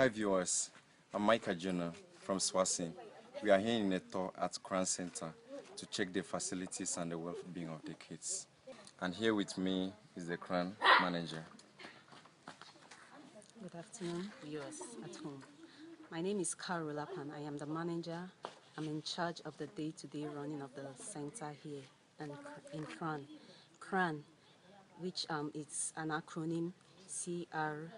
Hi viewers, I'm Micah Jonah from SWACIN. We are here in a tour at CARAN Center to check the facilities and the well-being of the kids. And here with me is the CRARN manager. Good afternoon, viewers at home. My name is Carol Lapan. I am the manager. I'm in charge of the day-to-day running of the center here and in CRARN. CRARN, which is an acronym, CRARN.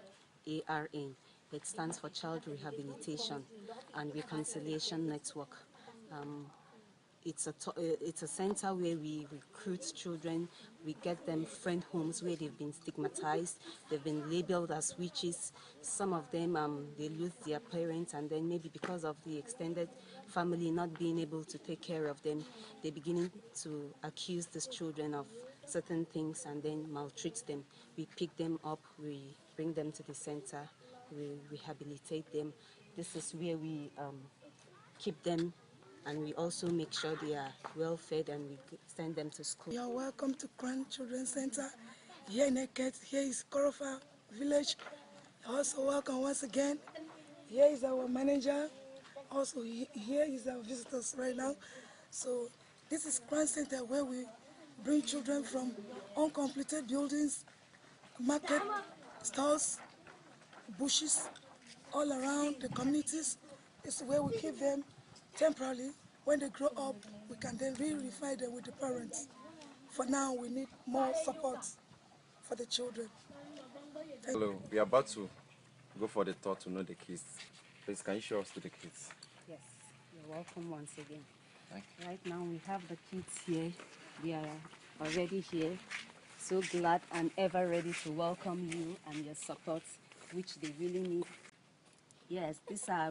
It stands for Child Rehabilitation and Reconciliation Network. It's a center where we recruit children, we get them friend homes where they've been stigmatized, they've been labeled as witches. Some of them, they lose their parents, and then maybe because of the extended family not being able to take care of them, they're beginning to accuse these children of certain things and then maltreat them. We pick them up, we bring them to the center, we rehabilitate them. This is where we keep them, and we also make sure they are well fed, and we send them to school. You are welcome to CRARN Children's Center here in Ekeッ. Here is Korofa village. Also welcome once again. Here is our manager. Also here is our visitors right now. So this is CRARN Center where we bring children from uncompleted buildings, market, stores, bushes, all around the communities. This is where we keep them temporarily. When they grow up, we can then reunify them with the parents. For now, we need more support for the children. Hello, we are about to go for the tour to know the kids. Please, can you show us to the kids? Yes, you're welcome once again. Thank you. Right now we have the kids here. They are already here. So glad and ever ready to welcome you and your support, which they really need. Yes, these are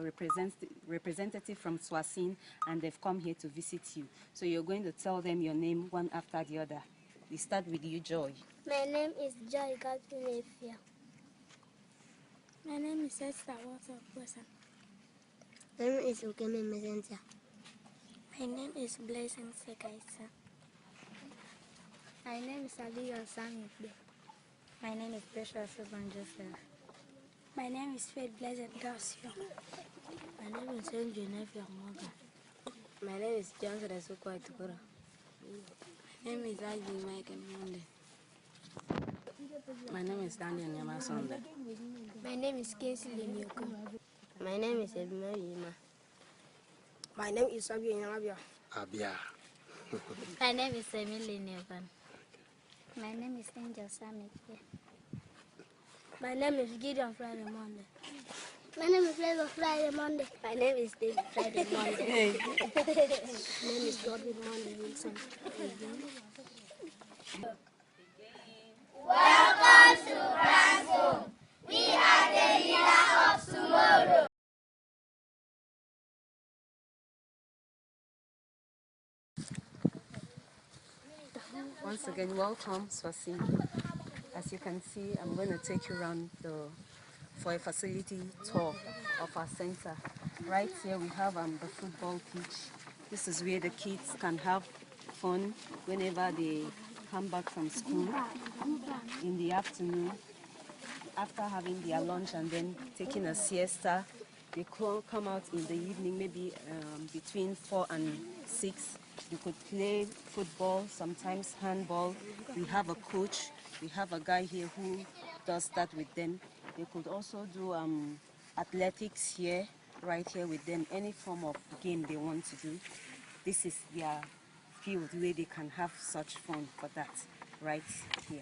representative from SWACIN, and they've come here to visit you. So you're going to tell them your name one after the other. We start with you, Joy. My name is Joy Gatunefia. My name is Esther Walter. My name is Ukeme Messenger. My name is Blessing Sekaisa. My name is Aliya Samikbe. My name is Precious Evan Joseph. My name is Faith Blessed Garcia. My name is Andrew Nefia Morgan. My name is Johnson Asukwa Tukura. My name is Ivy Michael Monde. My name is Daniel Yamasonde. My name is Casey Limioka. My name is Edna Yima. My name is Abia. Abia. My name is Emily Nevan. My name is Angel Samik. My name is Gideon Friday Monday. My name is Flavor Friday Monday. My name is David Friday Monday. My name is Godwin Monday Wilson. Welcome to Brasco. We are the leader of tomorrow. Once again, welcome, SWACIN. As you can see, I'm going to take you around for a facility tour of our center. Right here we have the football pitch. This is where the kids can have fun whenever they come back from school in the afternoon, after having their lunch and then taking a siesta. They come out in the evening, maybe between 4 and 6. You could play football, sometimes handball. We have a coach. We have a guy here who does that with them. They could also do athletics here, right here with them, any form of game they want to do. This is their field where they can have such fun for that, right here.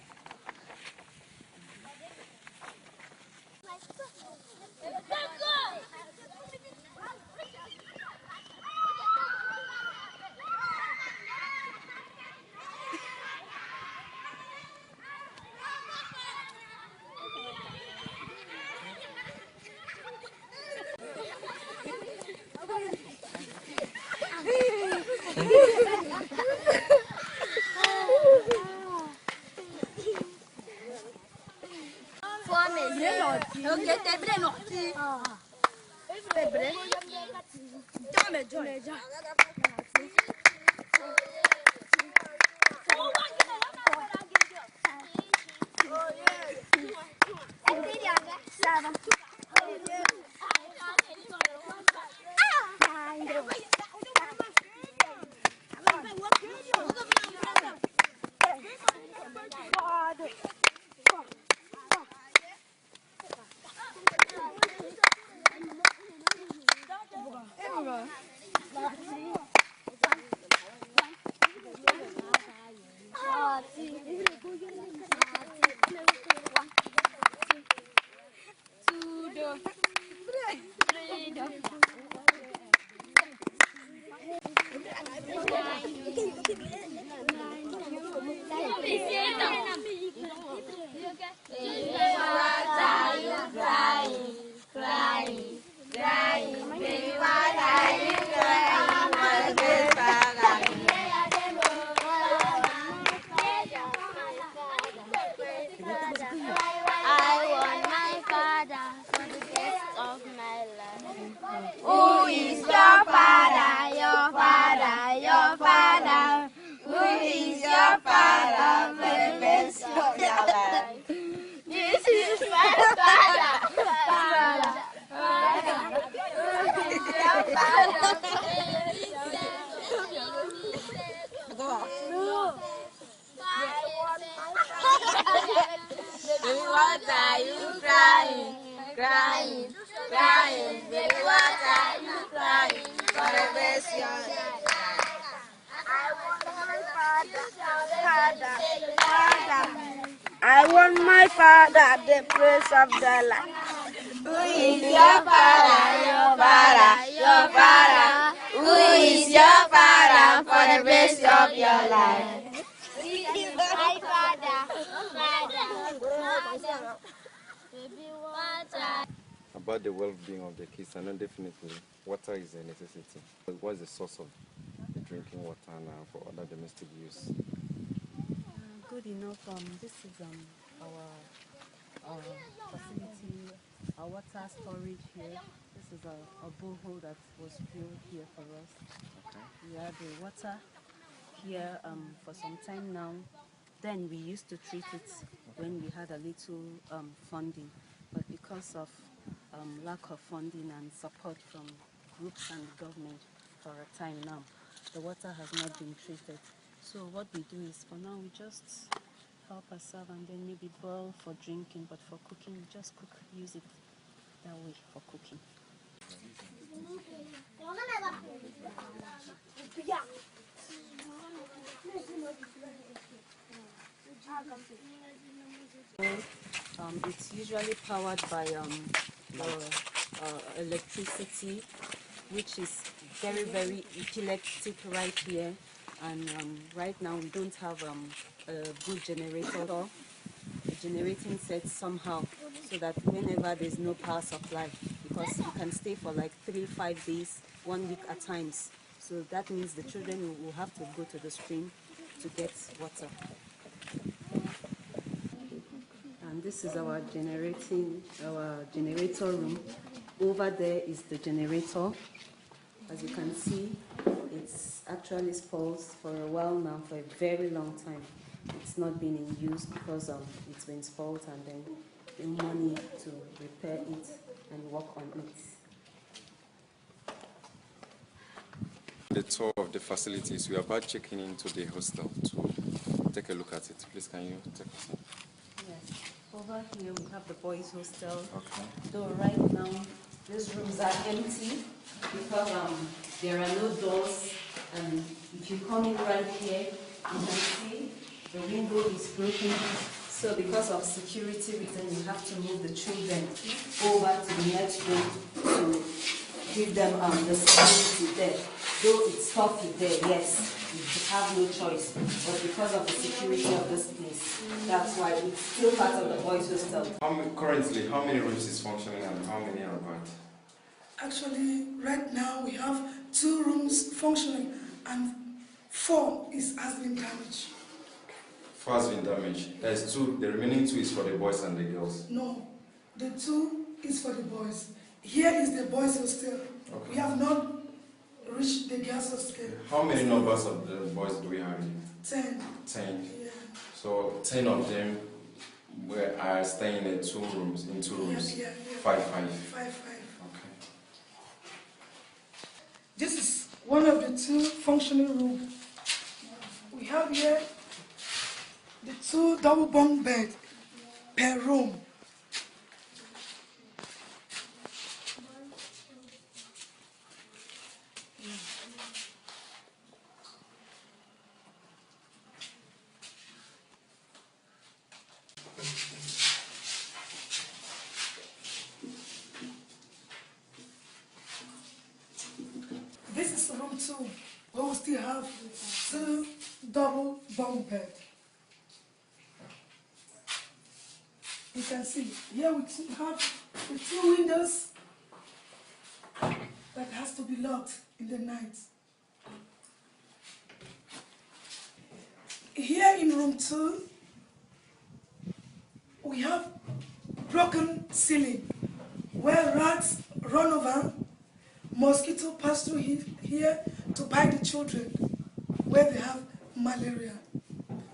Who is your father? Your father, your father. Who is your father for the best of your life? This is my father. Father. Who is your father? Go on. Baby, what are you crying? Crying, crying, baby, what are you crying? For the best of your life. I want my father, the praise of the life. Who is your father, your father, your father? Who is your father for the rest of your life? This is my father, father. Baby, water. About the well-being of the kids, I know definitely water is a necessity. But what's the source of the drinking water now for other domestic use? Good enough. This is our facility, our water storage here. This is a borehole that was drilled here for us. Okay. We have the water here for some time now. Then we used to treat it when we had a little funding, but because of lack of funding and support from groups and government for a time now, the water has not been treated. So what we do is, for now, we just help ourselves and then maybe boil for drinking, but for cooking, we just use it that way for cooking. It's usually powered by electricity, which is very, very epileptic right here. And right now we don't have a good generator, a generating set somehow, so that whenever there's no power supply, because you can stay for like 3-5 days, 1 week at times. So that means the children will have to go to the stream to get water. And this is our generator room. Over there is the generator. As you can see, it's actually spoiled for a while now, for a very long time. It's not been in use because it's been spoiled, and then the money to repair it and work on it. The tour of the facilities, we are about checking into the hostel to take a look at it. Please, can you take us in? Yes. Over here we have the boys' hostel. Okay. Though right now these rooms are empty because there are no doors, and if you come in right here, you can see the window is broken. So because of security reasons, you have to move the children over to the next room to give them the security there. Though it's tough there, yes, you have no choice. But because of the security of this place, that's why it's still part of the boys' hostel. Currently, how many rooms is functioning and how many are bad? Actually, right now we have 2 rooms functioning and 4 has been damaged. 4 has been damaged. There's 2. The remaining 2 is for the boys and the girls. No, the 2 is for the boys. Here is the boys' hostel. Okay. We have not reached the girls' hostel. How many numbers of the boys do we have here? 10. 10. Yeah. So 10 of them are staying in 2 rooms. Yeah. 5. 5. Okay. This is one of the 2 functioning rooms. We have here the 2 double bunk beds per room. This is room 2, where we still have 2 double bunk beds. You can see here we have the 2 windows that has to be locked in the night. Here in room 2, we have broken ceiling where rats run over, mosquito pass through here to bite the children where they have malaria.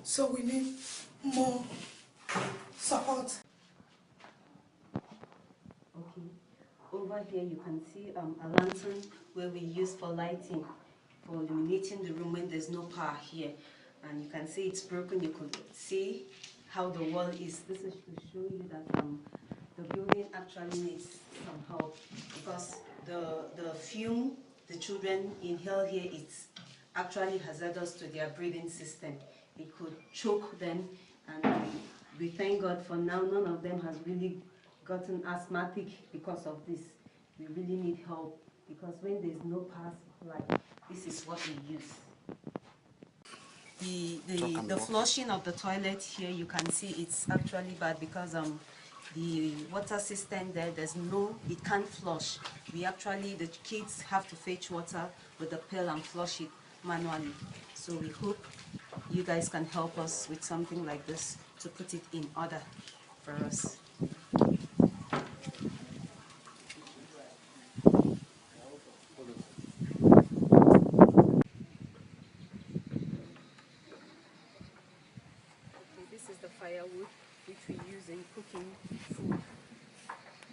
So we need more support. Okay. Over here you can see a lantern where we use for lighting, for illuminating the room when there's no power here. And you can see it's broken. You could see how the wall is. This is to show you that the building actually needs some help, because the fume the children inhale here is actually hazardous to their breathing system. It could choke them, and we thank God for now none of them has really gotten asthmatic because of this. We really need help, because when there's no power supply, this is what we use. The flushing of the toilet here, you can see it's actually bad because the water system there's no, it can't flush. The kids have to fetch water with the pail and flush it manually. So we hope you guys can help us with something like this to put it in order for us. This is the firewood which we use in cooking food.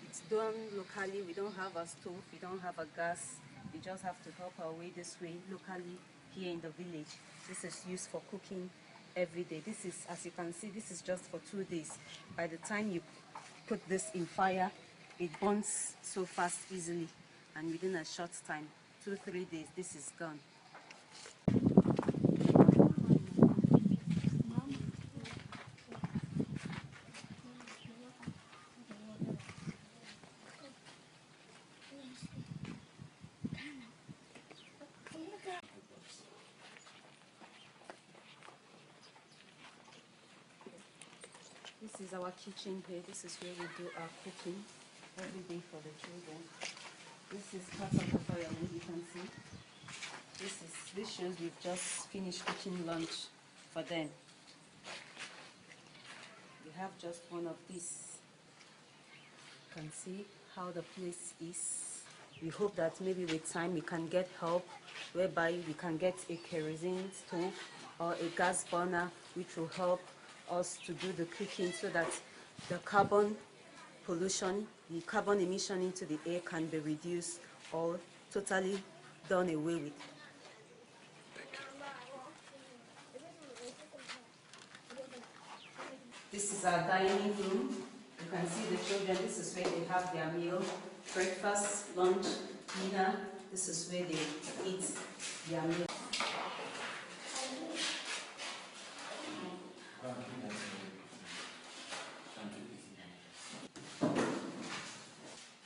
It's done locally. We don't have a stove, we don't have a gas. We just have to help our way this way locally here in the village. This is used for cooking every day. This is, as you can see, this is just for 2 days. By the time you put this in fire, it burns so fast easily, and within a short time, 2-3 days, this is gone. This is our kitchen here. This is where we do our cooking every day for the children. This is part of the firewood, you can see. This shows we've just finished cooking lunch for them. We have just one of these. You can see how the place is. We hope that maybe with time we can get help whereby we can get a kerosene stove or a gas burner which will help us to do the cooking, so that the carbon pollution, the carbon emission into the air can be reduced or totally done away with. This is our dining room. You can see the children, this is where they have their meal, breakfast, lunch, dinner. This is where they eat their meal.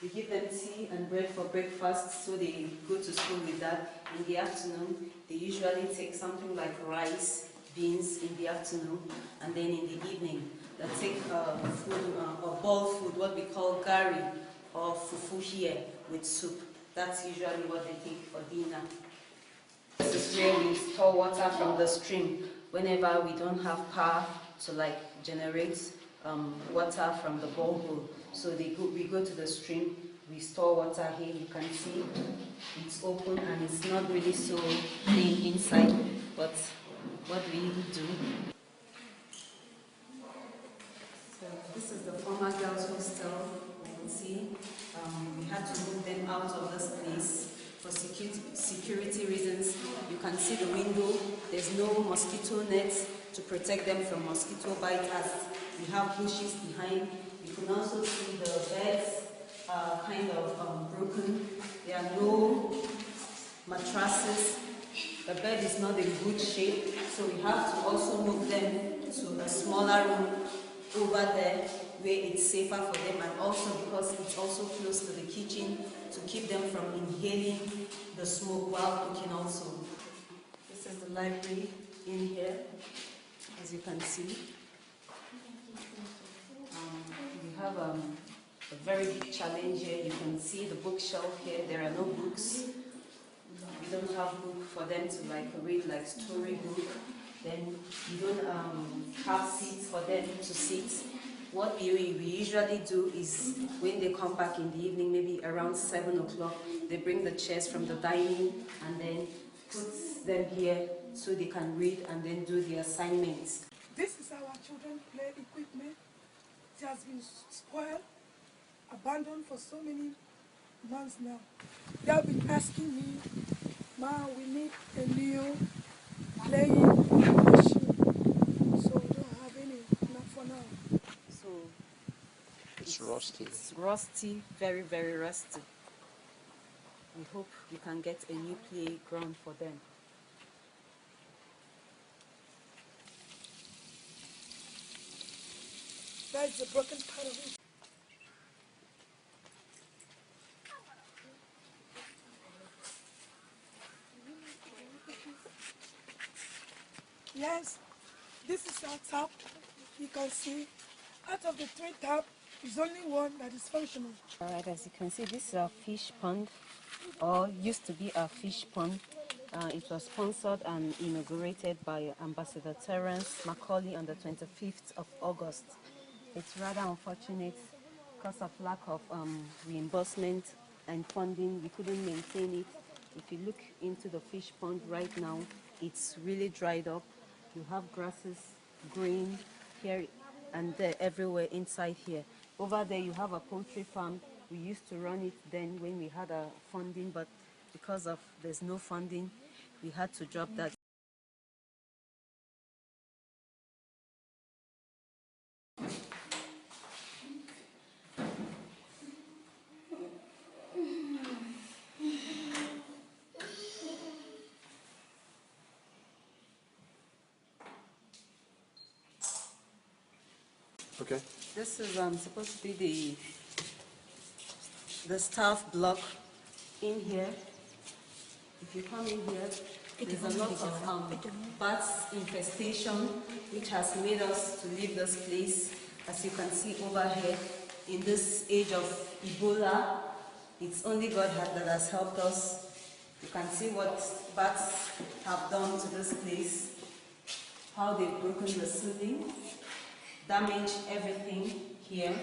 We give them tea and bread for breakfast, so they go to school with that. In the afternoon, they usually take something like rice, beans in the afternoon, and then in the evening, they take food, or boiled food, what we call gari or fufu here with soup. That's usually what they take for dinner. This is where we store water from the stream whenever we don't have power to generate water from the borehole. So we go to the stream, we store water here. You can see it's open and it's not really so clean inside, but what we do. So this is the former girls' hostel. You can see we had to move them out of this place for security reasons. You can see the window. There's no mosquito net to protect them from mosquito bite, as we have bushes behind. You can also see the beds are kind of broken. There are no mattresses. The bed is not in good shape, so we have to also move them to a smaller room over there where it's safer for them, and also because it's also close to the kitchen to keep them from inhaling the smoke while cooking also. This is the library in here, as you can see. have a very big challenge here. You can see the bookshelf here. There are no books. We don't have book for them to read like storybook. Then we don't have seats for them to sit. What we usually do is when they come back in the evening, maybe around 7 o'clock, they bring the chairs from the dining and then put them here so they can read and then do the assignments. This is our children's play equipment. It has been spoiled, abandoned for so many months now. They have been asking me, Ma, we need a new playing machine. So we don't have any, not for now. So It's rusty. It's rusty, very, very rusty. We hope we can get a new playground for them. That's the broken part of it. Yes, this is our tap. You can see out of the 3 taps, there's only one that is functional. Alright, as you can see, this is our fish pond, or used to be our fish pond. It was sponsored and inaugurated by Ambassador Terence Macaulay on the 25th of August. It's rather unfortunate because of lack of reimbursement and funding. We couldn't maintain it. If you look into the fish pond right now, it's really dried up. You have grasses growing here and there everywhere inside here. Over there you have a poultry farm. We used to run it then when we had a funding, but because of there's no funding, we had to drop that. Okay. This is supposed to be the staff block in here. If you come in here, there's a lot of bats infestation, which has made us to leave this place. As you can see over here, in this age of Ebola, it's only God that has helped us. You can see what bats have done to this place, how they've broken the ceiling, damaged everything here.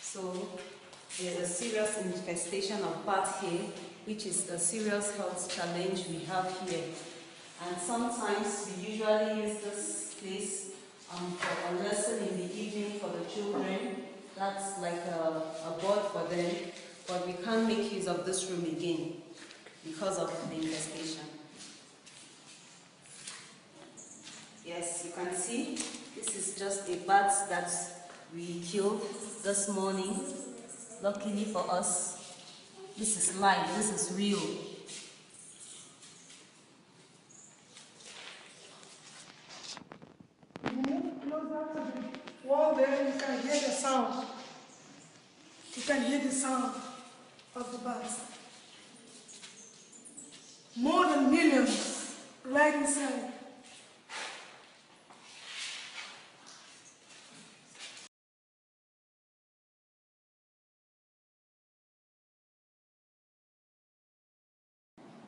So there's a serious infestation of bats here, which is a serious health challenge we have here. And sometimes we usually use this place for a lesson in the evening for the children. That's like a board for them, but we can't make use of this room again because of the infestation. Yes, you can see this is just a bat that we killed this morning. Luckily for us, this is live, this is real. If you move closer to the wall there, you can hear the sound. You can hear the sound of the bats. More than millions right inside.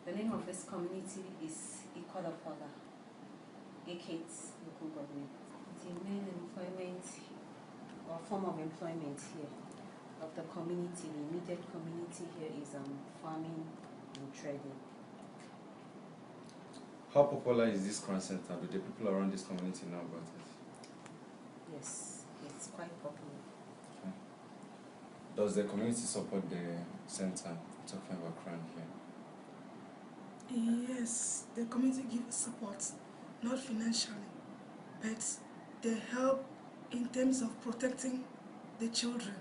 The name of this community is Ikwadakwada, Ekeットlocal government. The main employment or form of employment here of the community, the immediate community here is farming and trading. How popular is this CRARN Center? Do the people around this community know about it? Yes, it's quite popular. Okay. Does the community support the center? Talking about CRARN here. Yes, the community gives support, not financially, but they help in terms of protecting the children.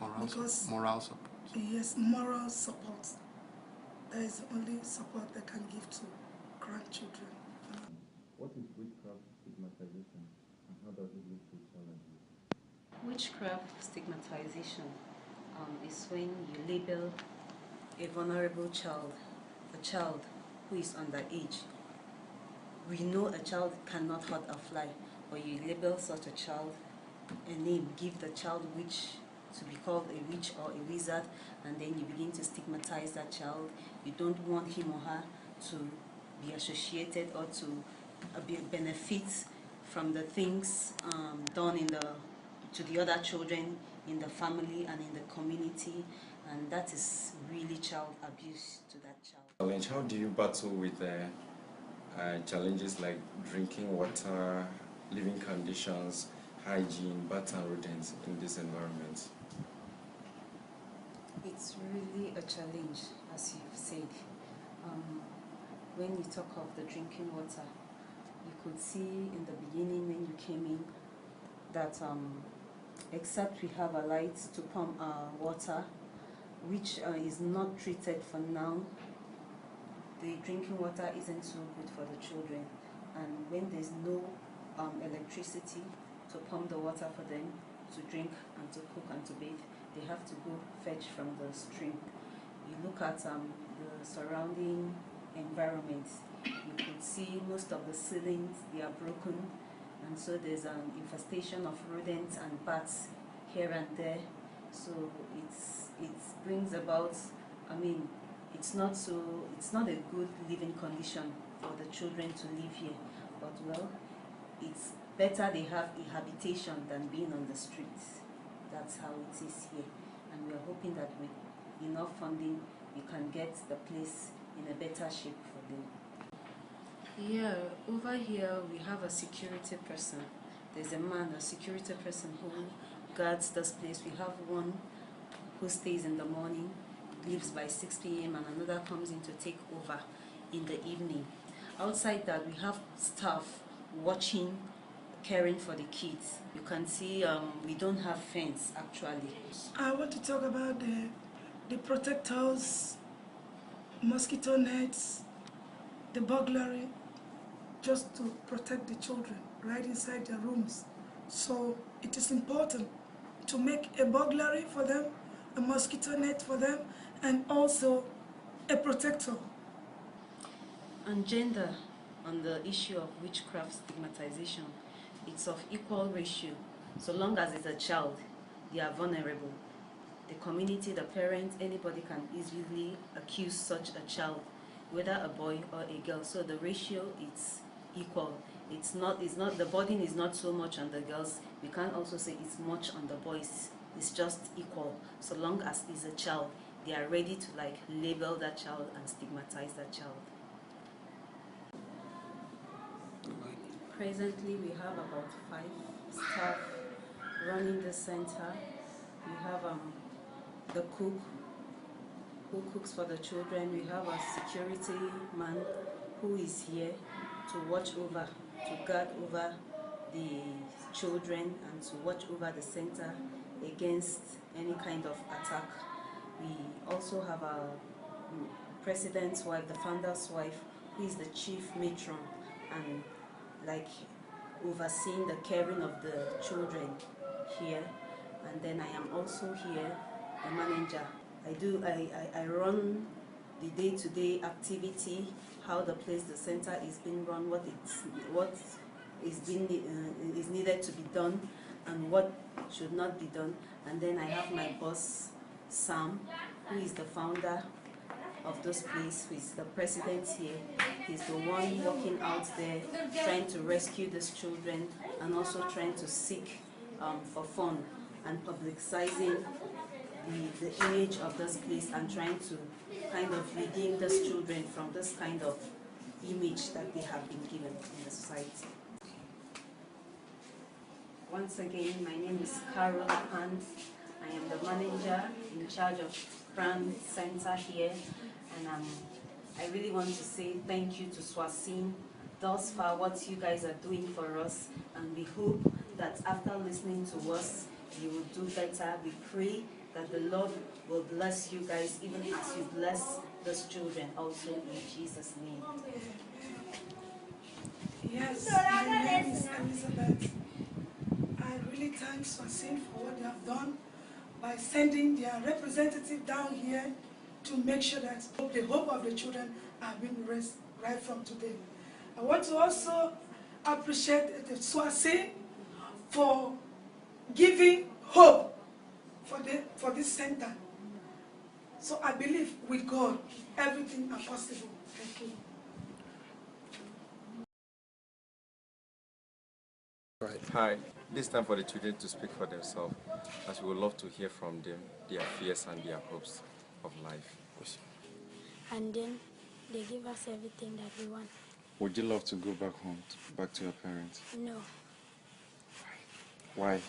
Moral support. Yes, moral support. That is the only support they can give to grandchildren. What is witchcraft stigmatization and how does it lead to challenges? Witchcraft stigmatization is when you label a vulnerable child, a child who is underage. We know a child cannot hurt a fly, but you label such a child a name, give the child witch, to be called a witch or a wizard, and then you begin to stigmatize that child. You don't want him or her to be associated or to benefit from the things done to the other children in the family and in the community, and that is really child abuse to that child. Challenge, how do you battle with challenges like drinking water, living conditions, hygiene, bats and rodents in this environment? It's really a challenge, as you've said. When you talk of the drinking water, you could see in the beginning when you came in that except we have a light to pump water, which is not treated for now, the drinking water isn't so good for the children. And when there's no electricity to pump the water for them to drink and to cook and to bathe, they have to go fetch from the stream. You look at the surrounding environment, you could see most of the ceilings, they are broken, and so there's an infestation of rodents and bats here and there. So it brings about, I mean, it's not a good living condition for the children to live here, but well, it's better they have a habitation than being on the streets. That's how it is here, and we are hoping that with enough funding we can get the place in a better shape for them. Yeah, over here we have a security person. There's a man, a security person who guards this place. We have one who stays in the morning, leaves by 6 p.m. and another comes in to take over in the evening. Outside that, we have staff watching, caring for the kids. You can see we don't have fence actually. I want to talk about the protectors, mosquito nets, the burglary, just to protect the children right inside their rooms. So it is important to make a burglary for them, a mosquito net for them, and also a protector. And gender, on the issue of witchcraft stigmatization, it's of equal ratio. So long as it's a child, they are vulnerable. The community, the parents, anybody can easily accuse such a child, whether a boy or a girl. So the ratio is equal. It's not the burden is not so much on the girls. We can't also say it's much on the boys. It's just equal. So long as it's a child, they are ready to label that child and stigmatize that child. Presently, we have about 5 staff running the center. We have the cook who cooks for the children. We have a security man who is here to watch over, to guard over the children and to watch over the center against any kind of attack. We also have a president's wife, the founder's wife, who is the chief matron and overseeing the caring of the children here. And then I am also here, the manager. I run the day-to-day activity, how the place, the center is being run, what is needed to be done, and what should not be done. And then I have my boss, Sam, who is the founder of this place, who is the president here. He's the one working out there, trying to rescue these children and also trying to seek for fund and publicizing the image of this place and trying to kind of redeem these children from this kind of image that they have been given in the society. Once again, my name is CARAN. I am the manager in charge of CRARN Center here, and I really want to say thank you to SWACIN thus far, what you guys are doing for us, and we hope that after listening to us, you will do better. We pray that the Lord will bless you guys, even as you bless those children also, in Jesus' name. Yes, my name is Elizabeth. I really thank SWACIN for what they have done by sending their representative down here to make sure that the hope of the children are being raised right from today. I want to also appreciate the SWACIN for giving hope for this center. So I believe with God, everything is possible. Thank you. Right. Hi. This time for the children to speak for themselves, as we would love to hear from them their fears and their hopes of life. And then they give us everything that we want. Would you love to go back home, back to your parents? No. Why?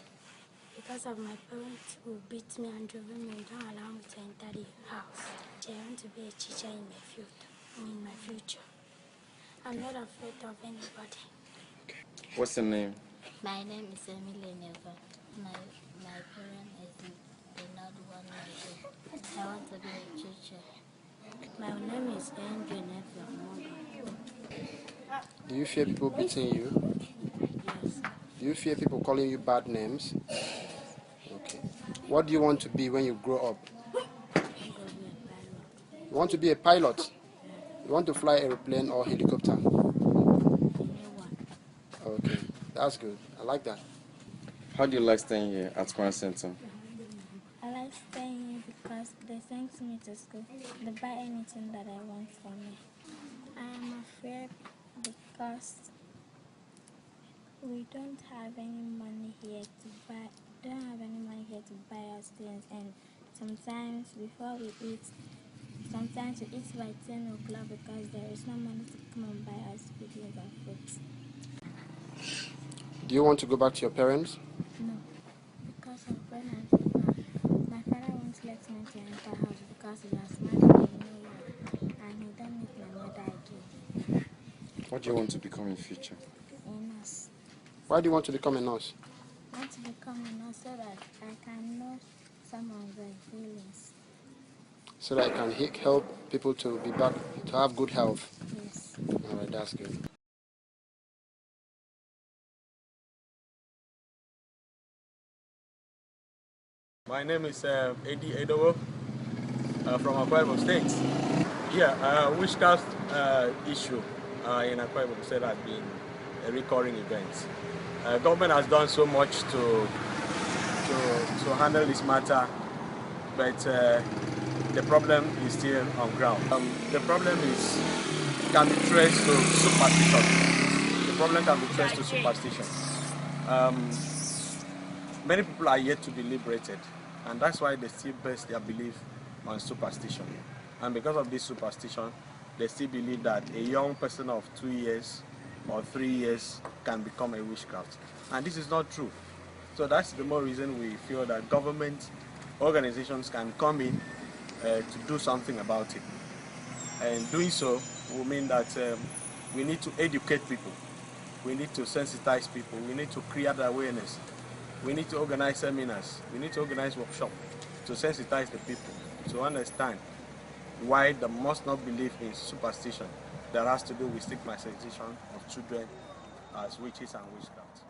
Because of my parents who beat me and drove me and don't allow me to enter the house. I want to be a teacher in my future. I'm not afraid of anybody. Okay. What's your name? My name is Emily Never. My parents is not one year. I want to be a teacher. My name is Andrew Never. Do you fear people beating you? Yes. Do you fear people calling you bad names? Okay. What do you want to be when you grow up? You want to be a pilot? You want to fly an airplane or helicopter? Okay, that's good. I like that. How do you like staying here at CARAN Center? I like staying here because they send me to school. They buy anything that I want for me. I am afraid because we don't have any money here to buy our things, and sometimes before we eat, sometimes we eat by 10 o'clock because there is no money to come and buy us food and fruits. Do you want to go back to your parents? No, because of when I get back, my father won't let me to enter house because he has married a new one and he don't meet my mother again. What do you want to become in future? A nurse. Why do you want to become a nurse? I want to become a nurse so that I can know some of the feelings. So that I can help people to be back, to have good health. Yes. All right, that's good. My name is Eddie Edowo from Akwa Ibom State. Yeah, witchcraft issue in Akwa Ibom State has been a recurring event. Government has done so much to handle this matter, but the problem is still on ground. The problem can be traced to superstition. The problem can be traced to superstition. Many people are yet to be liberated, and that's why they still base their belief on superstition. And because of this superstition, they still believe that a young person of 2 years or 3 years can become a witchcraft. And this is not true. So that's the more reason we feel that government organizations can come in to do something about it. And doing so will mean that we need to educate people. We need to sensitize people. We need to create awareness. We need to organize seminars. We need to organize workshops to sensitize the people, to understand why they must not believe in superstition that has to do with stigmatization of children as witches and witchcraft.